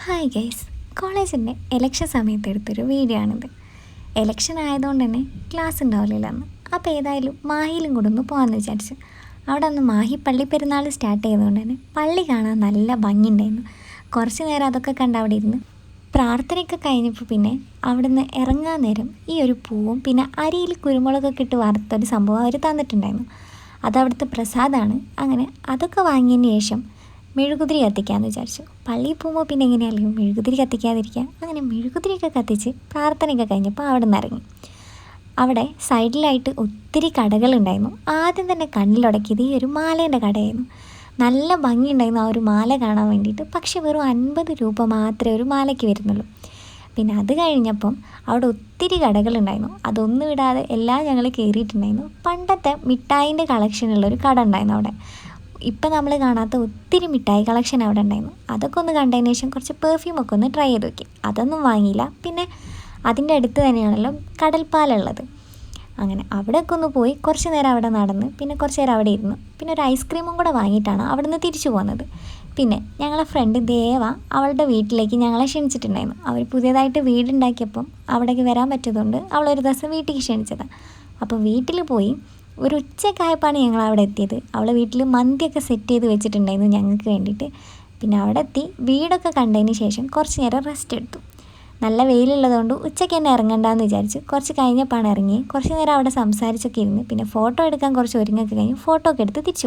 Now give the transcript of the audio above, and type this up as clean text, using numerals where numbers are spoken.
Hi guys, കോളേജിൻ്റെ election സമയത്ത് എടുത്തൊരു വീഡിയോ ആണിത്. എലക്ഷൻ ആയതുകൊണ്ട് തന്നെ ക്ലാസ് ഉണ്ടാവില്ല അന്ന്. അപ്പോൾ ഏതായാലും മാഹിയിലും കൂടെ ഒന്ന് പോകാമെന്ന് വിചാരിച്ചു. അവിടെ അന്ന് മാഹി പള്ളി പെരുന്നാൾ സ്റ്റാർട്ട് ചെയ്തുകൊണ്ട് തന്നെ പള്ളി കാണാൻ നല്ല ഭംഗിയുണ്ടായിരുന്നു. കുറച്ച് നേരം അതൊക്കെ കണ്ട് അവിടെ ഇരുന്ന് പ്രാർത്ഥനയൊക്കെ കഴിഞ്ഞപ്പോൾ പിന്നെ അവിടുന്ന് ഇറങ്ങാൻ നേരം ഈ ഒരു പൂവും പിന്നെ അരിയിൽ കുരുമുളകൊക്കെ ഇട്ട് വറുത്തൊരു സംഭവം അവർ തന്നിട്ടുണ്ടായിരുന്നു. അതവിടുത്തെ പ്രസാദമാണ്. അങ്ങനെ അതൊക്കെ വാങ്ങിയതിന് ശേഷം മെഴുകുതിരി കത്തിക്കാമെന്ന് വിചാരിച്ചു. പള്ളിയിൽ പോകുമ്പോൾ പിന്നെ എങ്ങനെയായാലും മെഴുകുതിരി കത്തിക്കാതിരിക്കുക. അങ്ങനെ മെഴുകുതിരിയൊക്കെ കത്തിച്ച് പ്രാർത്ഥനയൊക്കെ കഴിഞ്ഞപ്പോൾ അവിടെ നിന്ന് ഇറങ്ങി. അവിടെ സൈഡിലായിട്ട് ഒത്തിരി കടകളുണ്ടായിരുന്നു. ആദ്യം തന്നെ കണ്ണിലുടക്കിയത് ഈ ഒരു മാലേൻ്റെ കടയായിരുന്നു. നല്ല ഭംഗിയുണ്ടായിരുന്നു ആ ഒരു മാല കാണാൻ വേണ്ടിയിട്ട്. പക്ഷെ വെറും 50 രൂപ മാത്രമേ ഒരു മാലയ്ക്ക് വരുന്നുള്ളൂ. പിന്നെ അത് കഴിഞ്ഞപ്പം അവിടെ ഒത്തിരി കടകളുണ്ടായിരുന്നു. അതൊന്നും വിടാതെ എല്ലാം ഞങ്ങൾ കയറിയിട്ടുണ്ടായിരുന്നു. പണ്ടത്തെ മിഠായിൻ്റെ കളക്ഷനുള്ളൊരു കട ഉണ്ടായിരുന്നു അവിടെ. ഇപ്പം നമ്മൾ കാണാത്ത ഒത്തിരി മിഠായി കളക്ഷൻ അവിടെ ഉണ്ടായിരുന്നു. അതൊക്കെ ഒന്ന് കണ്ടതിന് ശേഷം കുറച്ച് പെർഫ്യൂമൊക്കെ ഒന്ന് ട്രൈ ചെയ്ത് നോക്കി. അതൊന്നും വാങ്ങിയില്ല. പിന്നെ അതിൻ്റെ അടുത്ത് തന്നെയാണല്ലോ കടൽപ്പാലുള്ളത്. അങ്ങനെ അവിടെയൊക്കെ ഒന്ന് പോയി കുറച്ച് നേരം അവിടെ നടന്ന് പിന്നെ കുറച്ച് നേരം അവിടെ ഇരുന്നു. പിന്നെ ഒരു ഐസ്ക്രീമും കൂടെ വാങ്ങിയിട്ടാണ് അവിടെ നിന്ന് തിരിച്ചു പോകുന്നത്. പിന്നെ ഞങ്ങളെ ഫ്രണ്ട് ദേവ അവളുടെ വീട്ടിലേക്ക് ഞങ്ങളെ ക്ഷണിച്ചിട്ടുണ്ടായിരുന്നു. അവർ പുതിയതായിട്ട് വീടുണ്ടാക്കിയപ്പം അവിടേക്ക് വരാൻ പറ്റിയതുകൊണ്ട് അവളൊരു ദിവസം വീട്ടിലേക്ക് ക്ഷണിച്ചതാണ്. അപ്പോൾ വീട്ടിൽ പോയി ഒരു ഉച്ചക്കായപ്പാണ് ഞങ്ങൾ അവിടെ എത്തിയത്. അവളെ വീട്ടിൽ മന്തിയൊക്കെ സെറ്റ് ചെയ്ത് വെച്ചിട്ടുണ്ടായിരുന്നു ഞങ്ങൾക്ക് വേണ്ടിയിട്ട്. പിന്നെ അവിടെ എത്തി വീടൊക്കെ കണ്ടതിന് ശേഷം കുറച്ച് നേരം റെസ്റ്റ് എടുത്തു. നല്ല വെയിലുള്ളതുകൊണ്ട് ഉച്ചയ്ക്ക് തന്നെ ഇറങ്ങണ്ടെന്ന് വിചാരിച്ചു. കുറച്ച് കഴിഞ്ഞപ്പോഴാണ് ഇറങ്ങി. കുറച്ച് നേരം അവിടെ സംസാരിച്ചൊക്കെ ഇരുന്ന് പിന്നെ ഫോട്ടോ എടുക്കാൻ കുറച്ച് ഒരുങ്ങൊക്കെ കഴിഞ്ഞ് ഫോട്ടോ ഒക്കെ എടുത്ത് തിരിച്ചു.